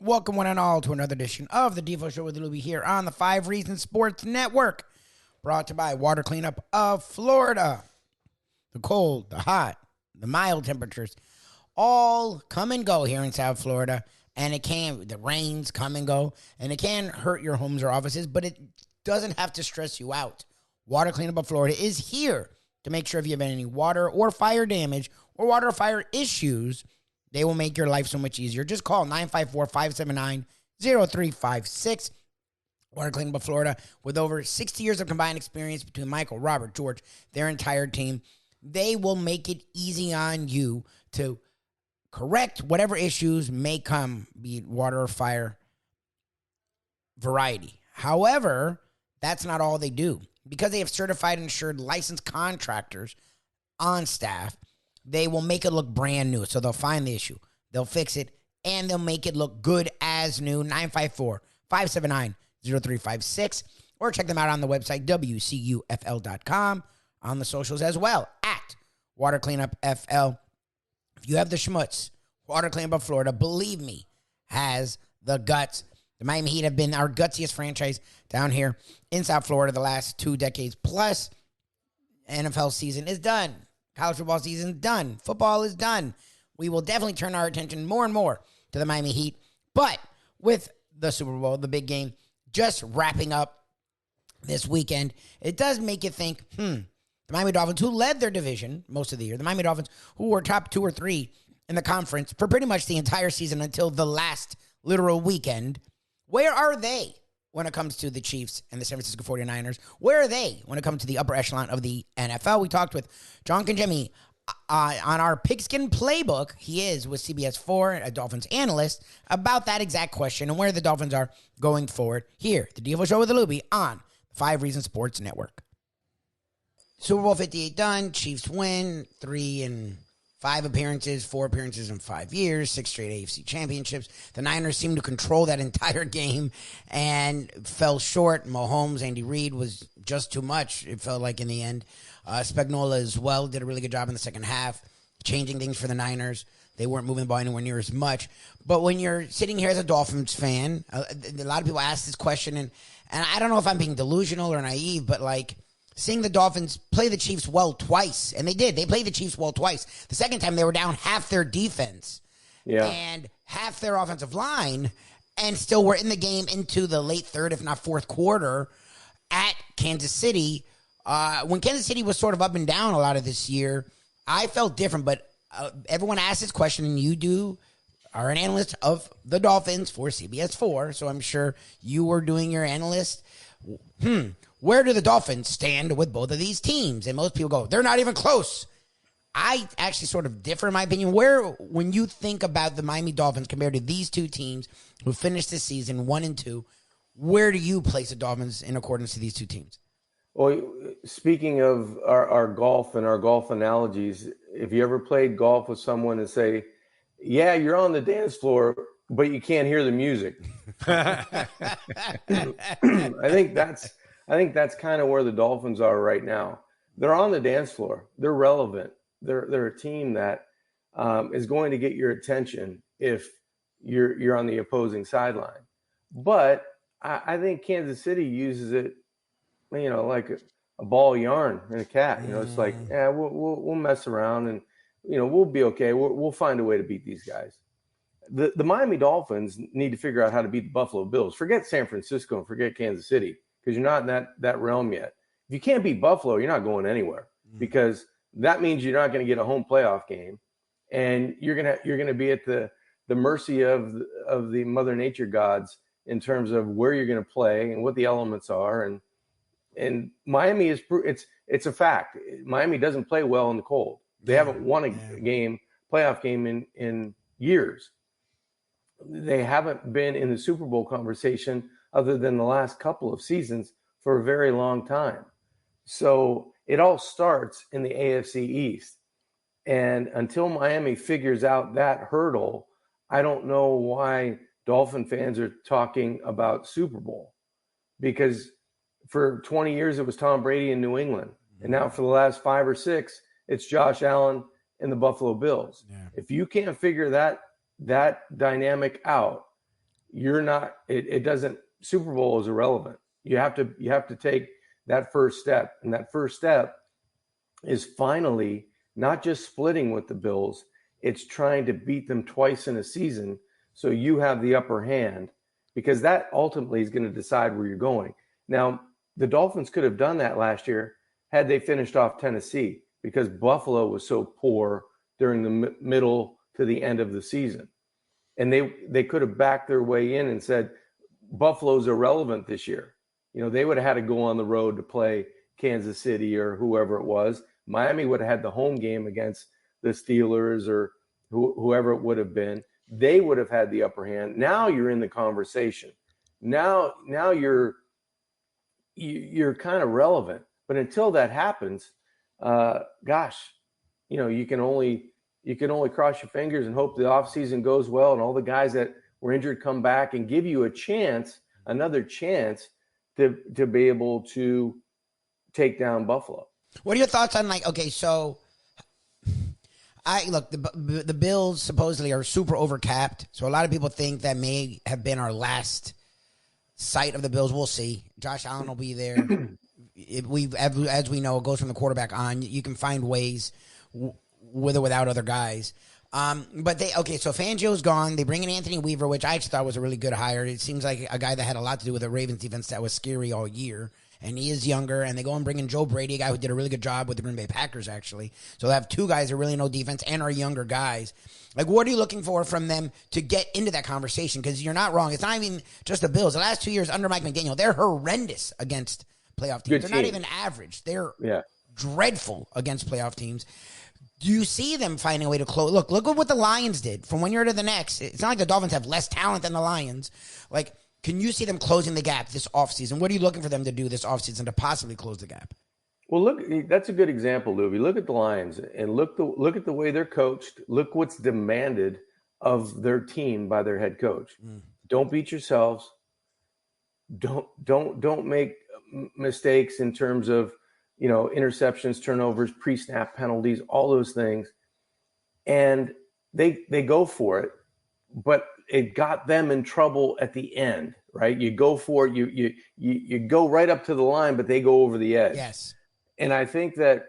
Welcome one and all to another edition of the Defo Show with Lubie here on the 5 Reasons Sports Network. Brought to you by Water Cleanup of Florida. The cold, the hot, the mild temperatures all come and go here in South Florida. And the rains come and go. And it can hurt your homes or offices, but it doesn't have to stress you out. Water Cleanup of Florida is here to make sure if you have any water or fire damage or water or fire issues, they will make your life so much easier. Just call 954-579-0356. Water Cleanup of Florida, with over 60 years of combined experience between Michael, Robert, George, their entire team. They will make it easy on you to correct whatever issues may come, be it water or fire variety. However, that's not all they do. Because they have certified and insured licensed contractors on staff, they will make it look brand new. So they'll find the issue, they'll fix it, and they'll make it look good as new. 954-579-0356. Or check them out on the website, WCUFL.com, on the socials as well, at Water Cleanup FL. If you have the schmutz, Water Cleanup of Florida, believe me, has the guts. The Miami Heat have been our gutsiest franchise down here in South Florida the last 2 decades plus. NFL season is done. College football season is done. Football is done. We will definitely turn our attention more and more to the Miami Heat. But with the Super Bowl, the big game, just wrapping up this weekend, it does make you think, the Miami Dolphins, who led their division most of the year, the Miami Dolphins, who were top 2 or 3 in the conference for pretty much the entire season until the last literal weekend, where are they when it comes to the Chiefs and the San Francisco 49ers? Where are they when it comes to the upper echelon of the NFL? We talked with John Congemi on our Pigskin Playbook. He is with CBS 4, a Dolphins analyst, about that exact question and where the Dolphins are going forward here, the Defo Show with Lubie on 5 Reasons Sports Network. Super Bowl 58 done. Chiefs win. 3 and 5 appearances, 4 appearances in 5 years, 6 straight AFC championships. The Niners seemed to control that entire game and fell short. Mahomes, Andy Reid was just too much, it felt like, in the end. Spagnuolo as well did a really good job in the second half, changing things for the Niners. They weren't moving the ball anywhere near as much. But when you're sitting here as a Dolphins fan, a lot of people ask this question, and I don't know if I'm being delusional or naive, but like, seeing the Dolphins play the Chiefs well twice, and they did. They played the Chiefs well twice. The second time, they were down half their defense and half their offensive line, and still were in the game into the late third, if not fourth quarter, at Kansas City. When Kansas City was sort of up and down a lot of this year, I felt different, but everyone asks this question, and you are an analyst of the Dolphins for CBS 4, so I'm sure you were doing your analyst. Where do the Dolphins stand with both of these teams? And most people go, they're not even close. I actually sort of differ in my opinion. When you think about the Miami Dolphins compared to these two teams who finished this season 1-2, where do you place the Dolphins in accordance to these two teams? Well, speaking of our golf and our golf analogies, if you ever played golf with someone and say, yeah, you're on the dance floor, but you can't hear the music. I think that's kind of where the Dolphins are right now. They're on the dance floor. They're relevant. They're a team that is going to get your attention if you're on the opposing sideline. But I think Kansas City uses it, like a ball of yarn and a cat. It's like, we'll mess around and we'll be okay. We'll find a way to beat these guys. The Miami Dolphins need to figure out how to beat the Buffalo Bills. Forget San Francisco and forget Kansas City, because you're not in that realm yet. If you can't beat Buffalo, you're not going anywhere, because that means you're not going to get a home playoff game, and you're gonna be at the mercy of the Mother Nature gods in terms of where you're going to play and what the elements are. And Miami it's a fact. Miami doesn't play well in the cold. They haven't won a playoff game in years. They haven't been in the Super Bowl conversation other than the last couple of seasons for a very long time. So it all starts in the AFC East. And until Miami figures out that hurdle, I don't know why Dolphin fans are talking about Super Bowl. Because for 20 years, it was Tom Brady in New England. And now for the last 5 or 6, it's Josh Allen and the Buffalo Bills. Yeah. If you can't figure that dynamic out, you're not. It doesn't. Super Bowl is irrelevant. You have to take that first step, and that first step is finally not just splitting with the Bills. It's trying to beat them twice in a season, so you have the upper hand, because that ultimately is going to decide where you're going. Now, the Dolphins could have done that last year had they finished off Tennessee, because Buffalo was so poor during the middle to the end of the season. And they could have backed their way in and said, Buffalo's irrelevant this year. They would have had to go on the road to play Kansas City or whoever it was. Miami would have had the home game against the Steelers or whoever it would have been. They would have had the upper hand. Now you're in the conversation. Now you're kind of relevant. But until that happens, you can only cross your fingers and hope the offseason goes well and all the guys that were injured come back and give you another chance to be able to take down Buffalo. What are your thoughts on so the Bills supposedly are super overcapped. So a lot of people think that may have been our last sight of the Bills. We'll see. Josh Allen will be there. As we know, it goes from the quarterback on. You can find ways with or without other guys. So Fangio's gone. They bring in Anthony Weaver, which I actually thought was a really good hire. It seems like a guy that had a lot to do with the Ravens defense that was scary all year. And he is younger. And they go and bring in Joe Brady, a guy who did a really good job with the Green Bay Packers, actually. So they have two guys that really know defense and are younger guys. What are you looking for from them to get into that conversation? Because you're not wrong. It's not even just the Bills. The last 2 years under Mike McDaniel, they're horrendous against playoff teams. They're not even average. They're dreadful against playoff teams. Do you see them finding a way to close? Look at what the Lions did from one year to the next. It's not like the Dolphins have less talent than the Lions. Can you see them closing the gap this offseason? What are you looking for them to do this offseason to possibly close the gap? Well, look, that's a good example, Lubie. Look at the Lions and look at the way they're coached. Look what's demanded of their team by their head coach. Don't beat yourselves. Don't make mistakes in terms of interceptions, turnovers, pre-snap penalties, all those things. And they go for it, but it got them in trouble at the end, right? You go for it, you go right up to the line, but they go over the edge. Yes. And I think that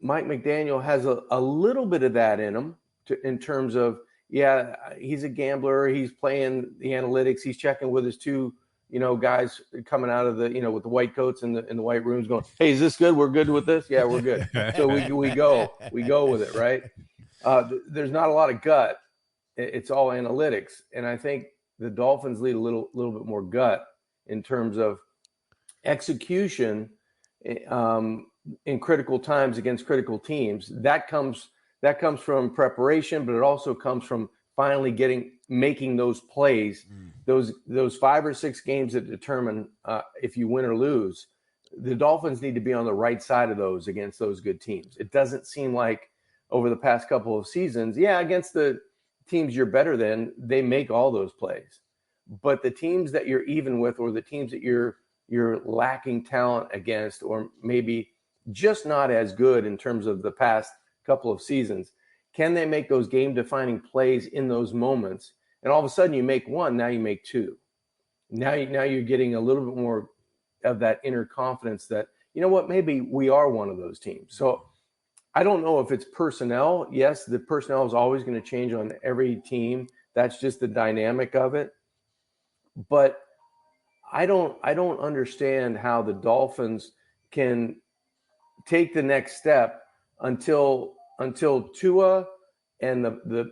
Mike McDaniel has a little bit of that in him in terms of, he's a gambler. He's playing the analytics. He's checking with his two guys coming out of the, with the white coats in the white rooms going, hey, is this good? We're good with this? Yeah, we're good. So we go with it, right? There's not a lot of gut. It's all analytics. And I think the Dolphins lead a little bit more gut in terms of execution in critical times against critical teams. That comes from preparation, but it also comes from finally making those plays, those 5 or 6 games that determine if you win or lose. The Dolphins need to be on the right side of those against those good teams. It doesn't seem like over the past couple of seasons, against the teams you're better than, they make all those plays. But the teams that you're even with, or the teams that you're lacking talent against, or maybe just not as good in terms of the past couple of seasons, can they make those game-defining plays in those moments? And all of a sudden you make one, now you make two. Now you're getting a little bit more of that inner confidence that, maybe we are one of those teams. So I don't know if it's personnel. Yes, the personnel is always going to change on every team. That's just the dynamic of it. But I don't understand how the Dolphins can take the next step until Tua and the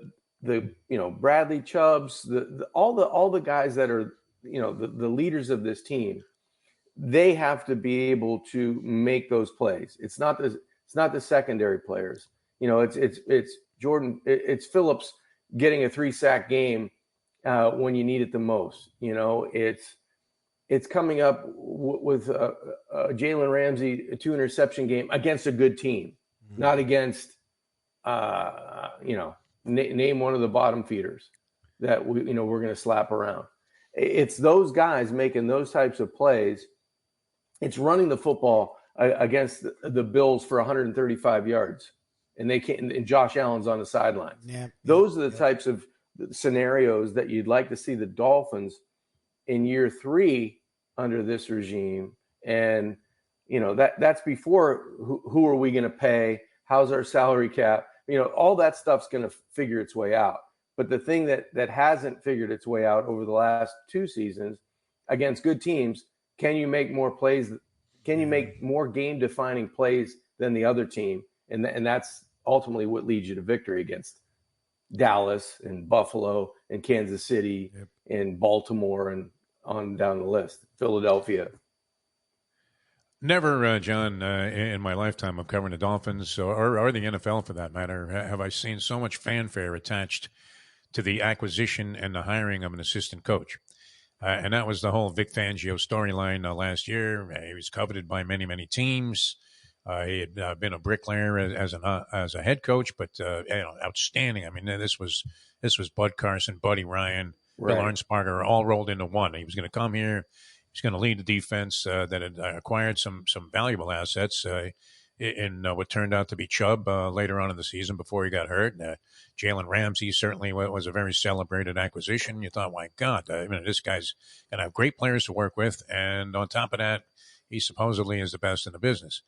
Bradley Chubbs, all the guys that are the leaders of this team, they have to be able to make those plays. It's not the secondary players. It's Jordan. It's Phillips getting a 3-sack game when you need it the most. It's coming up with a Jalen Ramsey 2-interception game against a good team, not against name one of the bottom feeders that we're going to slap around. It's those guys making those types of plays. It's running the football against the Bills for 135 yards, and they can't. And Josh Allen's on the sideline. Yeah, those are the types of scenarios that you'd like to see the Dolphins in year 3 under this regime. And, that's before who are we going to pay? How's our salary cap? All that stuff's going to figure its way out. But the thing that hasn't figured its way out over the last 2 seasons against good teams, can you make more plays? Can you make more game-defining plays than the other team? And that's ultimately what leads you to victory against Dallas and Buffalo and Kansas City and Baltimore and on down the list, Philadelphia. Never, John, in my lifetime of covering the Dolphins or the NFL for that matter, have I seen so much fanfare attached to the acquisition and the hiring of an assistant coach. And that was the whole Vic Fangio storyline last year. He was coveted by many, many teams. He had been a bricklayer as a head coach, but outstanding. I mean, this was Bud Carson, Buddy Ryan, Bill Arnsparger, all rolled into one. He was going to come here. He's going to lead the defense that had acquired some valuable assets in what turned out to be Chubb later on in the season before he got hurt. Jalen Ramsey certainly was a very celebrated acquisition. You thought, my God, this guy's going to have great players to work with. And on top of that, he supposedly is the best in the business.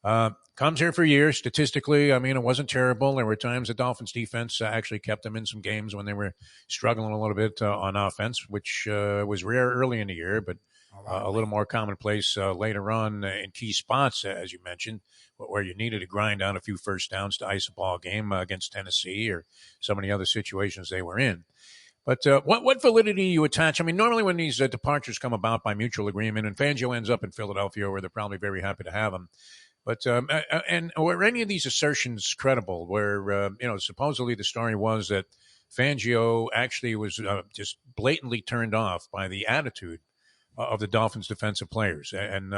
Comes here for years. Statistically, it wasn't terrible. There were times the Dolphins defense actually kept them in some games when they were struggling a little bit on offense, which was rare early in the year, but a little more commonplace later on in key spots, as you mentioned, where you needed to grind out a few first downs to ice a ball game against Tennessee or so many other situations they were in. But what validity you attach? Normally when these departures come about by mutual agreement, and Fangio ends up in Philadelphia, where they're probably very happy to have him. But and were any of these assertions credible? Where supposedly the story was that Fangio actually was just blatantly turned off by the attitude of the Dolphins' defensive players, and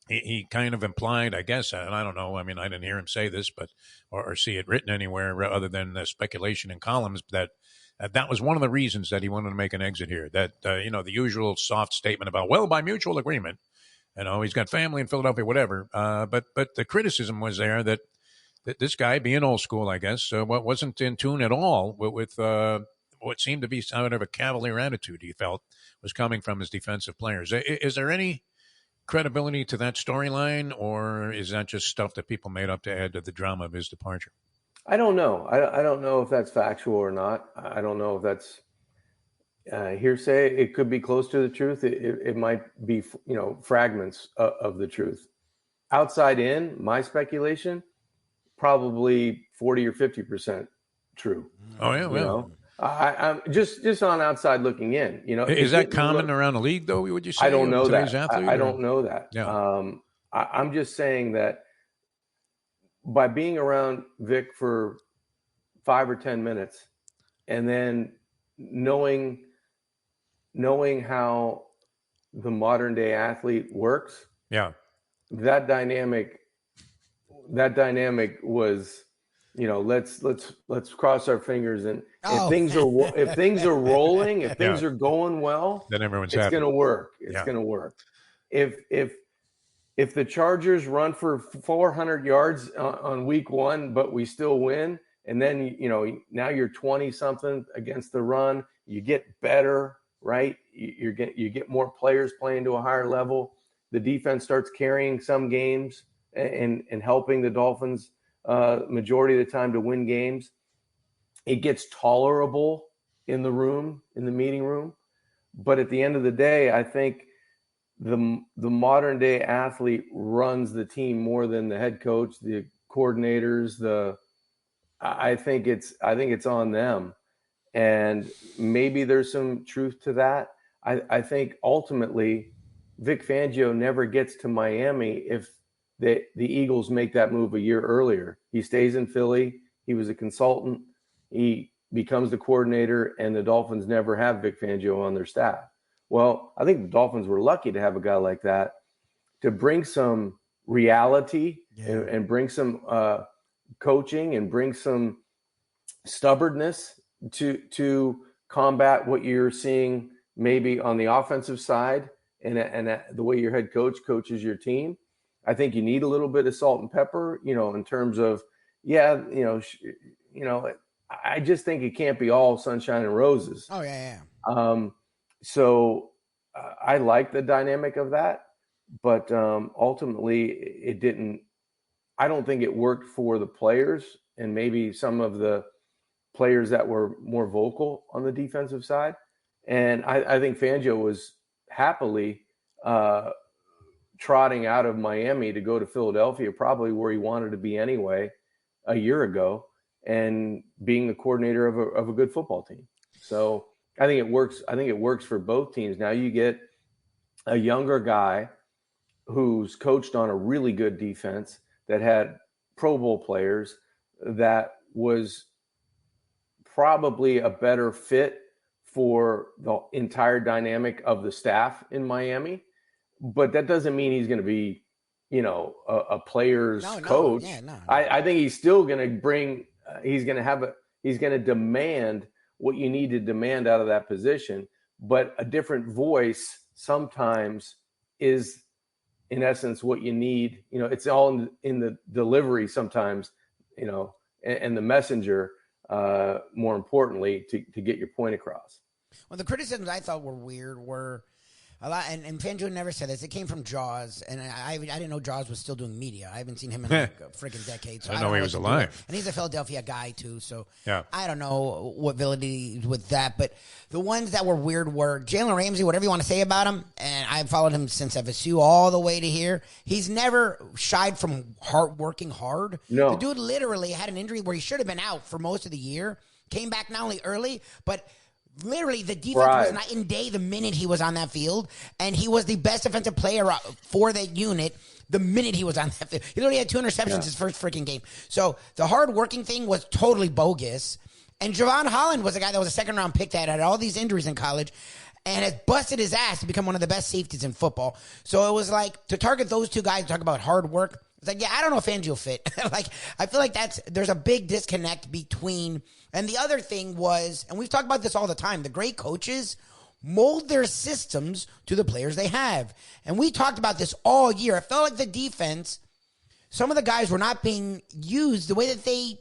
he kind of implied, I guess, and I don't know. I didn't hear him say this, but or see it written anywhere other than speculation in columns that was one of the reasons that he wanted to make an exit here. That the usual soft statement about by mutual agreement. He's got family in Philadelphia, whatever. But the criticism was there that this guy, being old school, I guess, wasn't in tune at all with what seemed to be somewhat of a cavalier attitude he felt was coming from his defensive players. Is there any credibility to that storyline, or is that just stuff that people made up to add to the drama of his departure? I don't know. I don't know if that's factual or not. I don't know if that's hearsay. It could be close to the truth. It might be, fragments of the truth. Outside in, my speculation, probably 40 or 50% true. Oh yeah, well, I'm just on outside looking in. Is that common around the league, though? Would you say? I don't know that. Athlete, I don't know that. Yeah. I'm just saying that by being around Vic for 5 or 10 minutes, and then knowing how the modern day athlete works, that dynamic was, let's cross our fingers, and if things are rolling, if things are going well, then everyone's it's happy. going to work. It's going to work. If the Chargers run for 400 yards on week 1, but we still win, and then now you're 20 something against the run, you get better, right? You get more players playing to a higher level. The defense starts carrying some games and helping the Dolphins majority of the time to win games. It gets tolerable in the meeting room. But at the end of the day, I think the modern day athlete runs the team more than the head coach, the coordinators. I think it's on them, and maybe there's some truth to that. I think ultimately Vic Fangio never gets to Miami if the Eagles make that move a year earlier. He stays in Philly. He was a consultant. He becomes the coordinator, and the Dolphins never have Vic Fangio on their staff. Well, I think the Dolphins were lucky to have a guy like that to bring some reality and bring some coaching and bring some stubbornness to combat what you're seeing maybe on the offensive side and the way your head coach coaches your team. I think you need a little bit of salt and pepper, in terms of, I just think it can't be all sunshine and roses. Oh, yeah. So I like the dynamic of that, but ultimately it didn't. I don't think it worked for the players and maybe some of the players that were more vocal on the defensive side. And I think Fangio was happily trotting out of Miami to go to Philadelphia, probably where he wanted to be anyway, a year ago, and being the coordinator of a good football team. So I think it works. I think it works for both teams. Now you get a younger guy who's coached on a really good defense that had Pro Bowl players, that was probably a better fit for the entire dynamic of the staff in Miami. But that doesn't mean he's going to be, a player's coach. No. I think he's still going to bring. He's going to demand what you need to demand out of that position. But a different voice sometimes is, in essence, what you need. It's all in the delivery sometimes. And the messenger, more importantly, to get your point across. Well, the criticisms I thought were weird were a lot, and Fangio never said this. It came from Jaws, and I didn't know Jaws was still doing media. I haven't seen him in like a freaking decade. So I don't know he was alive. And he's a Philadelphia guy too, so yeah. I don't know what validity with that. But the ones that were weird were Jalen Ramsey, whatever you want to say about him, and I've followed him since FSU all the way to here. He's never shied from working hard. No. The dude literally had an injury where he should have been out for most of the year. Came back not only early, but literally, the defense was night and day the minute he was on that field, and he was the best defensive player for that unit the minute he was on that field. He literally had 2 interceptions his first freaking game. So the hard-working thing was totally bogus. And Jevon Holland was a guy that was a second-round pick that had all these injuries in college and has busted his ass to become one of the best safeties in football. So it was like, to target those two guys, talk about hard work, it's like, yeah, I don't know if Fangio fit. I feel like there's a big disconnect between. And the other thing was, and we've talked about this all the time, the great coaches mold their systems to the players they have. And we talked about this all year. I felt like the defense, some of the guys were not being used the way that they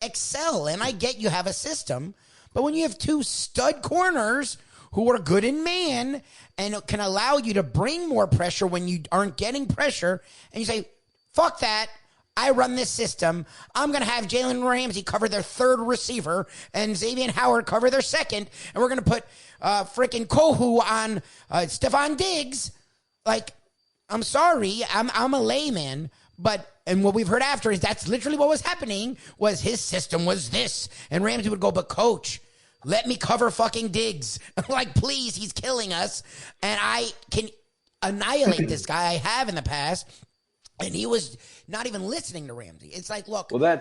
excel. And I get you have a system, but when you have 2 stud corners who are good in man and can allow you to bring more pressure when you aren't getting pressure, and you say, fuck that, I run this system. I'm going to have Jalen Ramsey cover their third receiver and Xavier Howard cover their second, and we're going to put freaking Kohu on Stephon Diggs. Like, I'm sorry, I'm a layman, and what we've heard after is that's literally what was happening, was his system was this, and Ramsey would go, but coach, let me cover fucking Diggs. Like, please, he's killing us, and I can annihilate this guy. I have in the past. And he was not even listening to Ramsey. It's like, look. Well,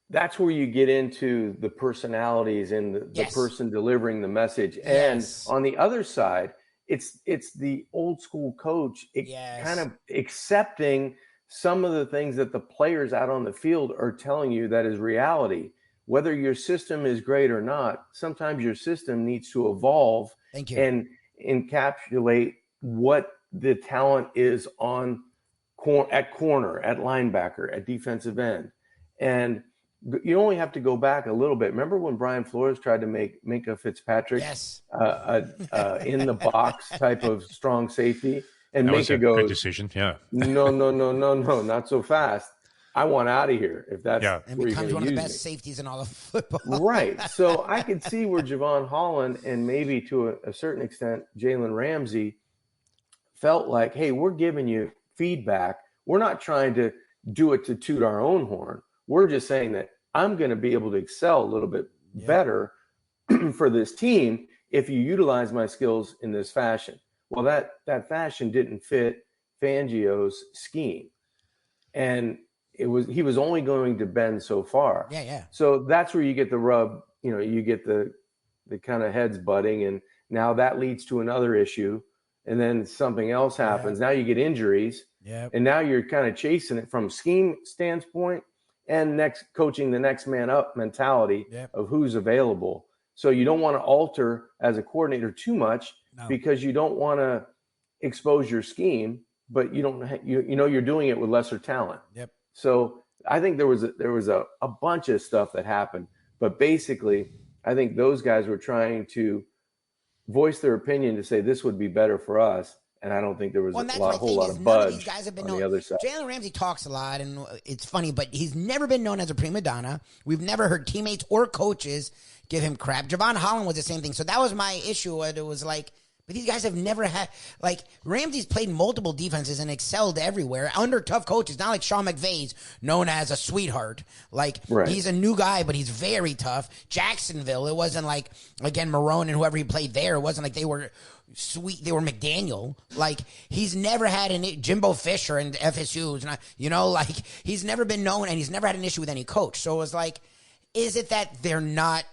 that's where you get into the personalities and the person delivering the message. Yes. And on the other side, it's the old school coach kind of accepting some of the things that the players out on the field are telling you that is reality. Whether your system is great or not, sometimes your system needs to evolve and encapsulate what the talent is at corner, at linebacker, at defensive end. And you only have to go back a little bit. Remember when Brian Flores tried to make Minkah Fitzpatrick in the box type of strong safety? And Minkah goes, good decision. Yeah. No, not so fast. I want out of here if that's and where becomes you're one of the use best me. safeties in all of football. Right. So I could see where Jevon Holland and maybe to a certain extent Jalen Ramsey felt like, hey, we're giving you feedback. We're not trying to do it to toot our own horn. We're just saying that I'm going to be able to excel a little bit better for this team if you utilize my skills in this fashion. Well, that fashion didn't fit Fangio's scheme. And he was only going to bend so far. Yeah. So that's where you get the rub, you get the kind of heads butting, and now that leads to another issue. And then something else happens. Now you get injuries. And now you're kind of chasing it from scheme standpoint and coaching the next man up mentality of who's available. So you don't want to alter as a coordinator too much because you don't want to expose your scheme, but you're doing it with lesser talent. Yep. So I think there was a bunch of stuff that happened. But basically, I think those guys were trying to voice their opinion to say this would be better for us. And I don't think there was Well, and a that's my whole thing lot is of none of these budge guys have been on known. the other side. Jalen Ramsey talks a lot, and it's funny, but he's never been known as a prima donna. We've never heard teammates or coaches give him crap. Jevon Holland was the same thing. So that was my issue. It was like, but these guys have never had, like, Ramsey's played multiple defenses and excelled everywhere under tough coaches. Not like Sean McVay's known as a sweetheart. Like, He's a new guy, but he's very tough. Jacksonville, it wasn't like, again, Marone and whoever he played there, it wasn't like they were sweet. They were McDaniel. Like, he's never had Jimbo Fisher and FSU. Not, like, he's never been known, and he's never had an issue with any coach. So it was like, is it that they're not,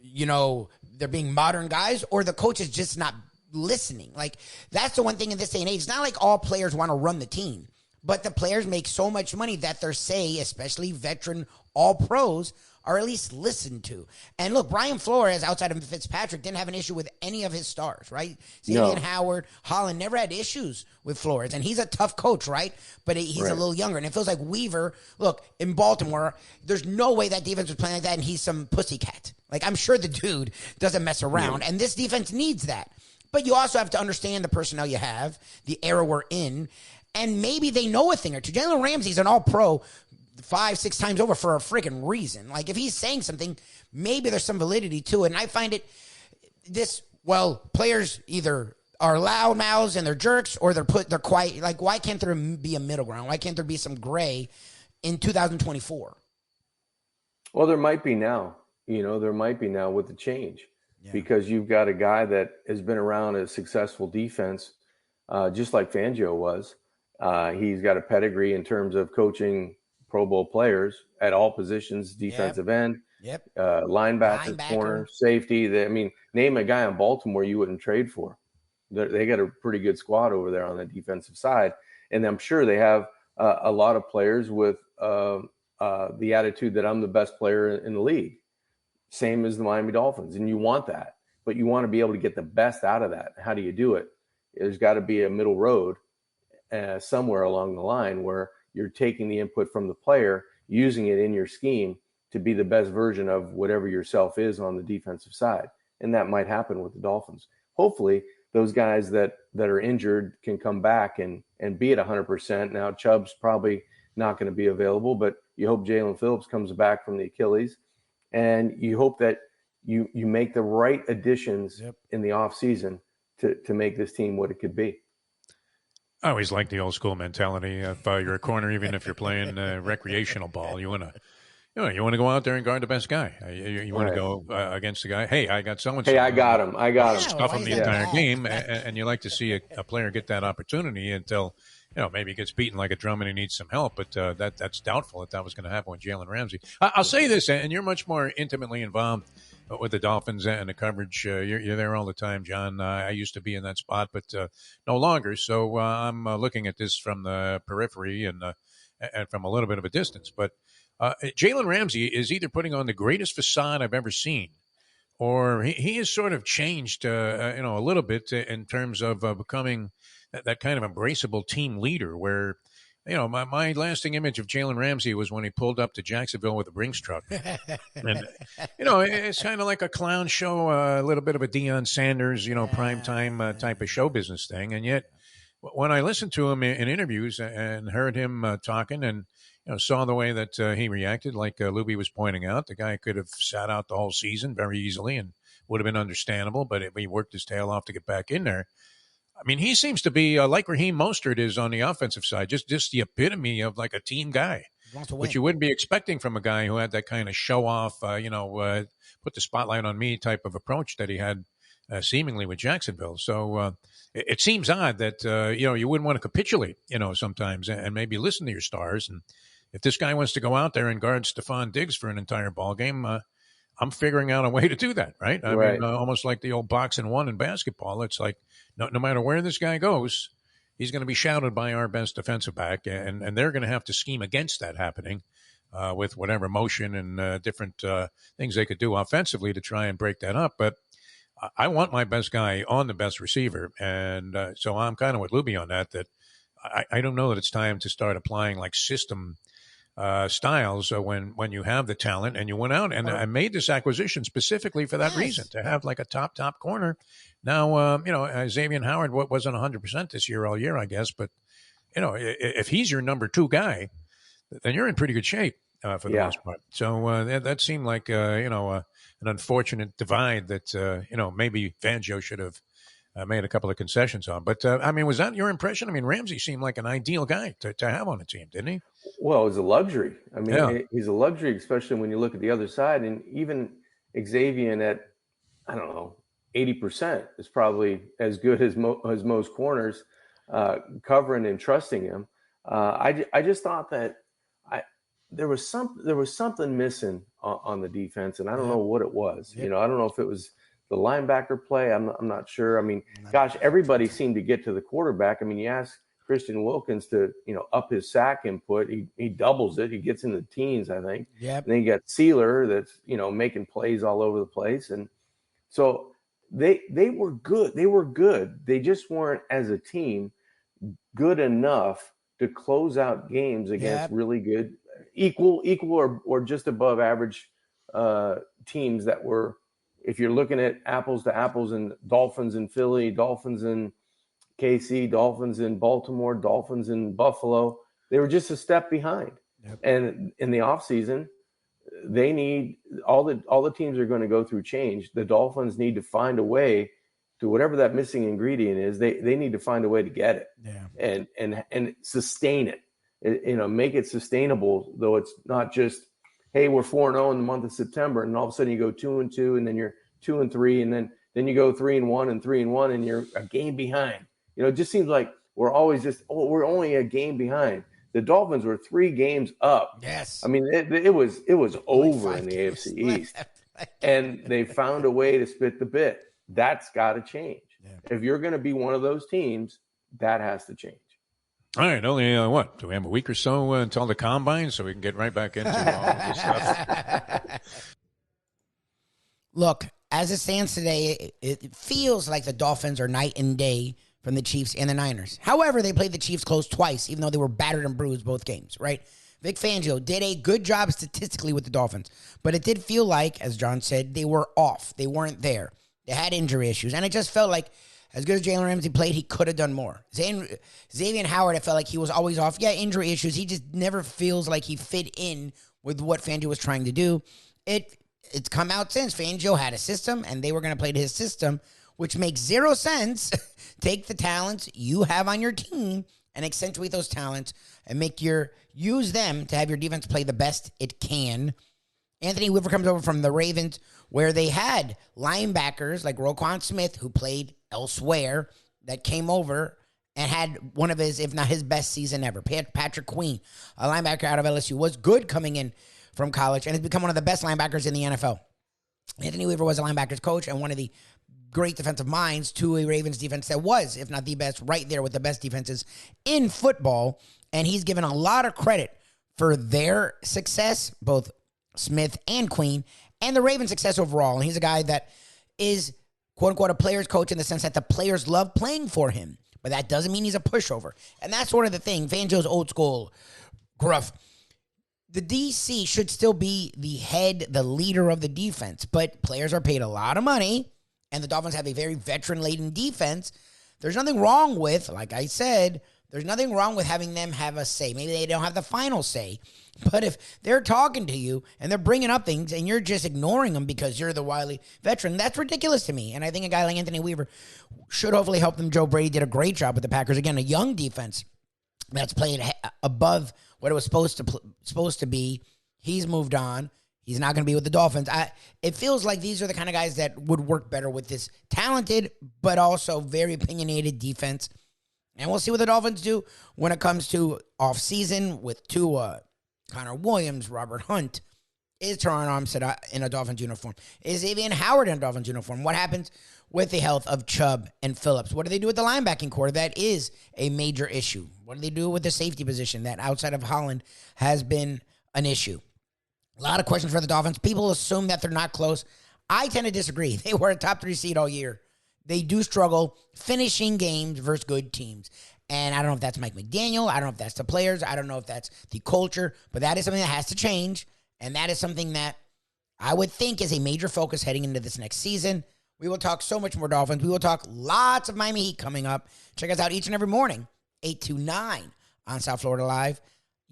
they're being modern guys, or the coach is just not listening? Like, that's the one thing in this day and age. It's not like all players want to run the team, but the players make so much money that they're, especially veteran all pros, are at least listened to. And look, Brian Flores, outside of Fitzpatrick, didn't have an issue with any of his stars, right? Xavier Howard, Holland never had issues with Flores, and he's a tough coach, right? But he's a little younger, and it feels like Weaver, look, in Baltimore, there's no way that defense was playing like that, and he's some pussycat. Like, I'm sure the dude doesn't mess around, and this defense needs that. But you also have to understand the personnel you have, the era we're in, and maybe they know a thing or two. Jalen Ramsey's an all-pro 5-6 times over for a freaking reason. Like, if he's saying something, maybe there's some validity to it. And I find it, players either are loud mouths and they're jerks, or they're quiet. Like, why can't there be a middle ground? Why can't there be some gray in 2024? Well, there might be now. There might be now with the change. Because you've got a guy that has been around a successful defense, just like Fangio was. He's got a pedigree in terms of coaching Pro Bowl players at all positions, defensive end, linebacker, corner, safety. Name a guy in Baltimore you wouldn't trade for. They got a pretty good squad over there on the defensive side. And I'm sure they have a lot of players with the attitude that I'm the best player in the league. Same as the Miami Dolphins. And you want that, but you want to be able to get the best out of that. How do you do it? There's got to be a middle road somewhere along the line where you're taking the input from the player, using it in your scheme to be the best version of whatever yourself is on the defensive side. And that might happen with the Dolphins. Hopefully those guys that are injured can come back and be at 100%. Now, Chubb's probably not going to be available, but you hope Jalen Phillips comes back from the Achilles. And you hope that you make the right additions in the offseason to make this team what it could be. I always like the old school mentality. If you're a corner, even if you're playing recreational ball, you want to go out there and guard the best guy. You want to go against the guy. Hey, I got someone. Hey, I got him. Stuff him the entire game, and you like to see a player get that opportunity until maybe he gets beaten like a drum and he needs some help. But that's doubtful that was going to happen with Jalen Ramsey. I'll say this, and you're much more intimately involved with the Dolphins and the coverage. You're there all the time, John. I used to be in that spot, but no longer. So I'm looking at this from the periphery and from a little bit of a distance. But Jalen Ramsey is either putting on the greatest facade I've ever seen, or he has sort of changed, a little bit in terms of becoming that kind of embraceable team leader where, my lasting image of Jalen Ramsey was when he pulled up to Jacksonville with a Brinks truck. And, it's kind of like a clown show, a little bit of a Deion Sanders, primetime type of show business thing. And yet when I listened to him in interviews and heard him talking and, saw the way that he reacted, like Lubie was pointing out, the guy could have sat out the whole season very easily and would have been understandable, but he worked his tail off to get back in there. I mean, he seems to be like Raheem Mostert is on the offensive side, just the epitome of like a team guy, which you wouldn't be expecting from a guy who had that kind of show off, put the spotlight on me type of approach that he had seemingly with Jacksonville. So it seems odd that, you wouldn't want to capitulate, sometimes and maybe listen to your stars. And if this guy wants to go out there and guard Stephon Diggs for an entire ball game, I'm figuring out a way to do that, right? I mean, almost like the old boxing one in basketball. It's like no matter where this guy goes, he's going to be shouted by our best defensive back, and they're going to have to scheme against that happening with whatever motion and different things they could do offensively to try and break that up. But I want my best guy on the best receiver, and so I'm kind of with Lubie on that I don't know that it's time to start applying like system styles when you have the talent, and you went out and I made this acquisition specifically for that reason, to have like a top corner. Now, Xavier Howard wasn't 100% this year all year, I guess, but if he's your number 2 guy, then you're in pretty good shape for the most part. So that seemed like an unfortunate divide that maybe Fangio should have made a couple of concessions on. But was that your impression? I mean, Ramsey seemed like an ideal guy to have on the team, didn't he? Well, it's a luxury. I mean, he's a luxury, especially when you look at the other side. And even Xavier at, I don't know, 80% is probably as good as most corners covering and trusting him. I just thought that there was something missing on the defense, and I don't know what it was. I don't know if it was the linebacker play. I'm not sure. I mean, gosh, everybody seemed to get to the quarterback. I mean, you ask Christian Wilkins to, up his sack input. He doubles it. He gets in the teens, I think. Yep. And then you got Sealer that's, making plays all over the place. And so they were good. They were good. They just weren't, as a team, good enough to close out games against really good, equal or just above average teams that were, if you're looking at apples to apples, and Dolphins in Philly, Dolphins in KC, Dolphins in Baltimore, Dolphins in Buffalo, they were just a step behind. Yep. And in the offseason, they need all the teams are going to go through change. The Dolphins need to find a way to, whatever that missing ingredient is, they need to find a way to get it. Yeah. And sustain it. Make it sustainable, though it's not just, hey, we're 4-0 in the month of September, and all of a sudden you go 2-2, and then you're 2-3, and then you go 3-1 and 3-1, and you're a game behind. It just seems like we're always we're only a game behind. The Dolphins were 3 games up. Yes. I mean, it was over in the AFC East, and they found a way to spit the bit. That's got to change. Yeah. If you're going to be one of those teams, that has to change. All right, only do we have a week or so until the combine, so we can get right back into all this stuff? Look, as it stands today, it feels like the Dolphins are night and day from the Chiefs and the Niners. However, they played the Chiefs close twice, even though they were battered and bruised both games, right? Vic Fangio did a good job statistically with the Dolphins, but it did feel like, as John said, they were off. They weren't there. They had injury issues, and it just felt like, as good as Jalen Ramsey played, he could have done more. Xavier Howard, I felt like he was always off. Yeah, injury issues. He just never feels like he fit in with what Fangio was trying to do. It's come out since Fangio had a system, and they were going to play to his system, which makes zero sense. Take the talents you have on your team and accentuate those talents and use them to have your defense play the best it can. Anthony Weaver comes over from the Ravens, where they had linebackers like Roquan Smith, who played elsewhere, that came over and had one of his, if not his best season ever. Patrick Queen, a linebacker out of LSU, was good coming in from college and has become one of the best linebackers in the NFL. Anthony Weaver was a linebackers coach and one of the great defensive minds to a Ravens defense that was, if not the best, right there with the best defenses in football. And he's given a lot of credit for their success, both Smith and Queen, and the Ravens' success overall. And he's a guy that is, quote-unquote, a player's coach in the sense that the players love playing for him. But that doesn't mean he's a pushover. And that's sort of the thing. Fangio's old school, gruff. The DC should still be the head, the leader of the defense. But players are paid a lot of money, and the Dolphins have a very veteran-laden defense. There's nothing wrong with, like I said, there's nothing wrong with having them have a say. Maybe they don't have the final say. But if they're talking to you and they're bringing up things and you're just ignoring them because you're the wily veteran, that's ridiculous to me. And I think a guy like Anthony Weaver should hopefully help them. Joe Brady did a great job with the Packers. Again, a young defense that's played above what it was supposed to be. He's moved on. He's not going to be with the Dolphins. It feels like these are the kind of guys that would work better with this talented but also very opinionated defense. And we'll see what the Dolphins do when it comes to offseason with Tua, Connor Williams, Robert Hunt. Is Teron Armstead in a Dolphins uniform? Is Xavier Howard in a Dolphins uniform? What happens with the health of Chubb and Phillips? What do they do with the linebacking core? That is a major issue. What do they do with the safety position that outside of Holland has been an issue? A lot of questions for the Dolphins. People assume that they're not close. I tend to disagree. They were a top 3 seed all year. They do struggle finishing games versus good teams. And I don't know if that's Mike McDaniel. I don't know if that's the players. I don't know if that's the culture. But that is something that has to change. And that is something that I would think is a major focus heading into this next season. We will talk so much more Dolphins. We will talk lots of Miami Heat coming up. Check us out each and every morning, 8 to 9 on South Florida Live,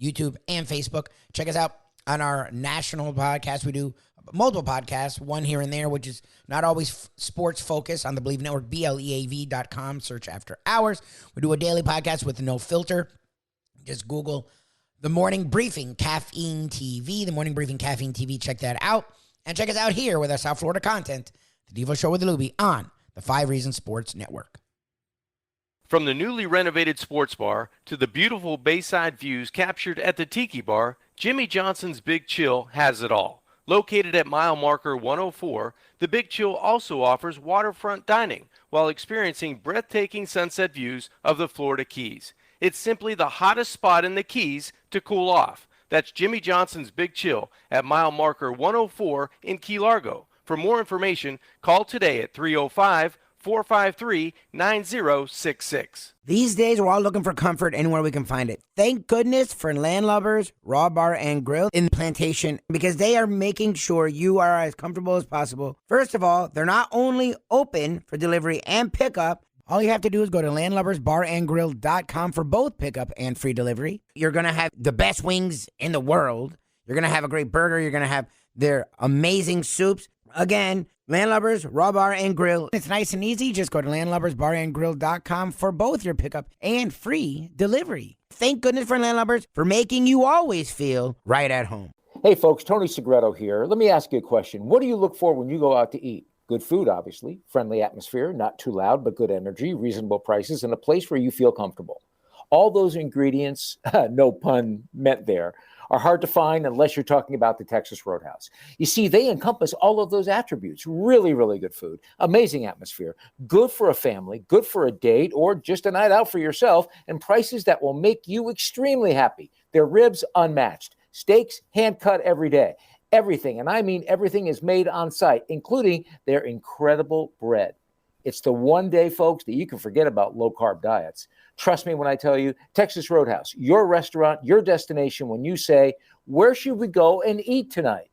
YouTube, and Facebook. Check us out on our national podcast. We do multiple podcasts, one here and there, which is not always sports focused on the Believe Network, BLEAV.com, search after hours. We do a daily podcast with no filter. Just Google The Morning Briefing Caffeine TV, The Morning Briefing Caffeine TV. Check that out. And check us out here with our South Florida content, The Defo Show with Lubie on the 5 Reasons Sports Network. From the newly renovated sports bar to the beautiful bayside views captured at the Tiki Bar, Jimmy Johnson's Big Chill has it all. Located at mile marker 104, the Big Chill also offers waterfront dining while experiencing breathtaking sunset views of the Florida Keys. It's simply the hottest spot in the Keys to cool off. That's Jimmy Johnson's Big Chill at mile marker 104 in Key Largo. For more information, call today at 305-453-9066. These days, we're all looking for comfort anywhere we can find it. Thank goodness for Landlubbers Raw Bar and Grill in Plantation, because they are making sure you are as comfortable as possible. First of all, they're not only open for delivery and pickup. All you have to do is go to landlubbersbarandgrill.com for both pickup and free delivery. You're going to have the best wings in the world. You're going to have a great burger. You're going to have their amazing soups. Again, Landlubbers, Raw Bar, and Grill. It's nice and easy. Just go to landlubbersbarandgrill.com for both your pickup and free delivery. Thank goodness for Landlubbers for making you always feel right at home. Hey, folks, Tony Segreto here. Let me ask you a question. What do you look for when you go out to eat? Good food, obviously. Friendly atmosphere, not too loud, but good energy, reasonable prices, and a place where you feel comfortable. All those ingredients, no pun meant there, are hard to find unless you're talking about the Texas Roadhouse. You see, they encompass all of those attributes. Really, really good food, amazing atmosphere, good for a family, good for a date, or just a night out for yourself, and prices that will make you extremely happy. Their ribs, unmatched. Steaks, hand-cut every day. Everything, and I mean everything, is made on site, including their incredible bread. It's the one day, folks, that you can forget about low-carb diets. Trust me when I tell you, Texas Roadhouse, your restaurant, your destination when you say, where should we go and eat tonight?